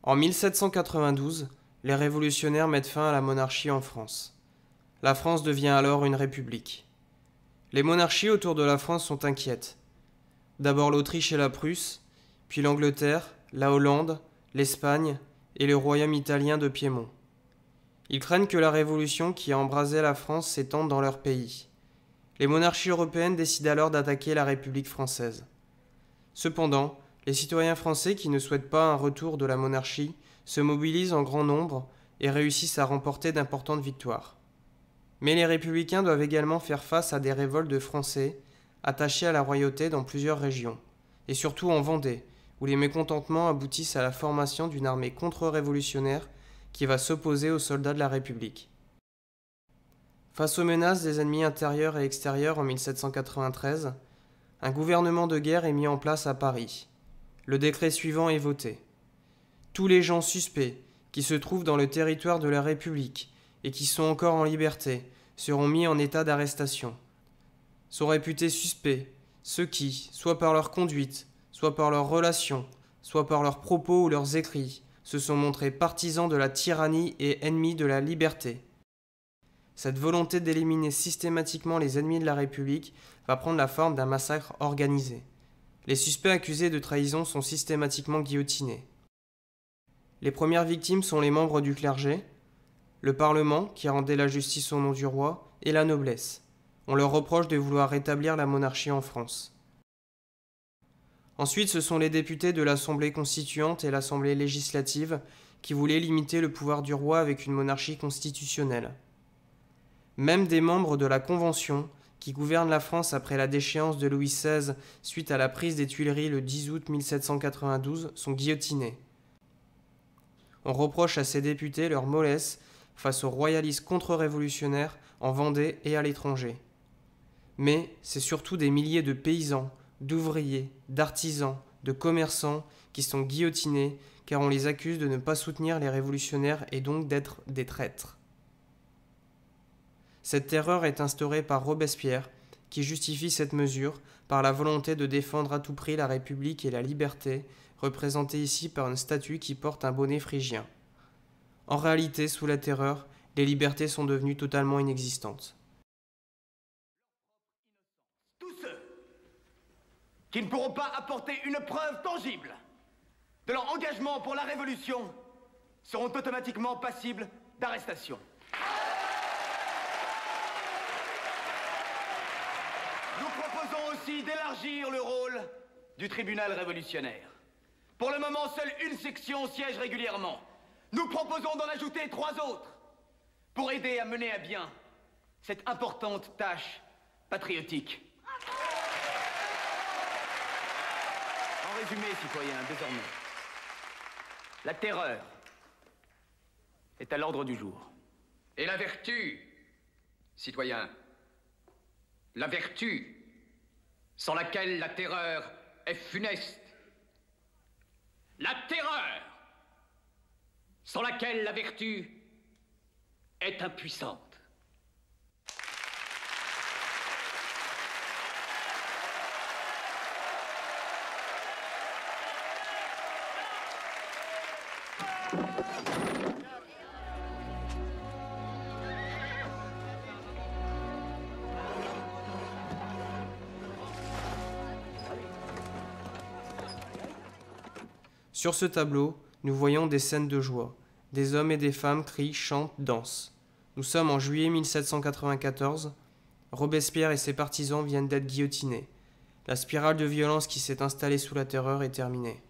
En 1792, les révolutionnaires mettent fin à la monarchie en France. La France devient alors une république. Les monarchies autour de la France sont inquiètes. D'abord l'Autriche et la Prusse, puis l'Angleterre, la Hollande, l'Espagne et le royaume italien de Piémont. Ils craignent que la révolution qui a embrasé la France s'étende dans leur pays. Les monarchies européennes décident alors d'attaquer la République française. Cependant, les citoyens français qui ne souhaitent pas un retour de la monarchie se mobilisent en grand nombre et réussissent à remporter d'importantes victoires. Mais les républicains doivent également faire face à des révoltes de Français attachés à la royauté dans plusieurs régions, et surtout en Vendée, où les mécontentements aboutissent à la formation d'une armée contre-révolutionnaire qui va s'opposer aux soldats de la République. Face aux menaces des ennemis intérieurs et extérieurs en 1793, un gouvernement de guerre est mis en place à Paris. Le décret suivant est voté. Tous les gens suspects qui se trouvent dans le territoire de la République et qui sont encore en liberté seront mis en état d'arrestation. Sont réputés suspects ceux qui, soit par leur conduite, soit par leurs relations, soit par leurs propos ou leurs écrits, se sont montrés partisans de la tyrannie et ennemis de la liberté. Cette volonté d'éliminer systématiquement les ennemis de la République va prendre la forme d'un massacre organisé. Les suspects accusés de trahison sont systématiquement guillotinés. Les premières victimes sont les membres du clergé, le Parlement, qui rendait la justice au nom du roi, et la noblesse. On leur reproche de vouloir rétablir la monarchie en France. Ensuite, ce sont les députés de l'Assemblée constituante et l'Assemblée législative qui voulaient limiter le pouvoir du roi avec une monarchie constitutionnelle. Même des membres de la Convention, qui gouverne la France après la déchéance de Louis XVI suite à la prise des Tuileries le 10 août 1792, sont guillotinés. On reproche à ces députés leur mollesse face aux royalistes contre-révolutionnaires en Vendée et à l'étranger. Mais c'est surtout des milliers de paysans, d'ouvriers, d'artisans, de commerçants qui sont guillotinés car on les accuse de ne pas soutenir les révolutionnaires et donc d'être des traîtres. Cette terreur est instaurée par Robespierre, qui justifie cette mesure par la volonté de défendre à tout prix la République et la liberté, représentée ici par une statue qui porte un bonnet phrygien. En réalité, sous la terreur, les libertés sont devenues totalement inexistantes. Tous ceux qui ne pourront pas apporter une preuve tangible de leur engagement pour la Révolution seront automatiquement passibles d'arrestation. Nous proposons aussi d'élargir le rôle du tribunal révolutionnaire. Pour le moment, seule une section siège régulièrement. Nous proposons d'en ajouter 3 autres pour aider à mener à bien cette importante tâche patriotique. En résumé, citoyens, désormais, la terreur est à l'ordre du jour. Et la vertu, citoyens, la vertu, sans laquelle la terreur est funeste. La terreur, sans laquelle la vertu est impuissante. Sur ce tableau, nous voyons des scènes de joie. Des hommes et des femmes crient, chantent, dansent. Nous sommes en juillet 1794. Robespierre et ses partisans viennent d'être guillotinés. La spirale de violence qui s'est installée sous la terreur est terminée.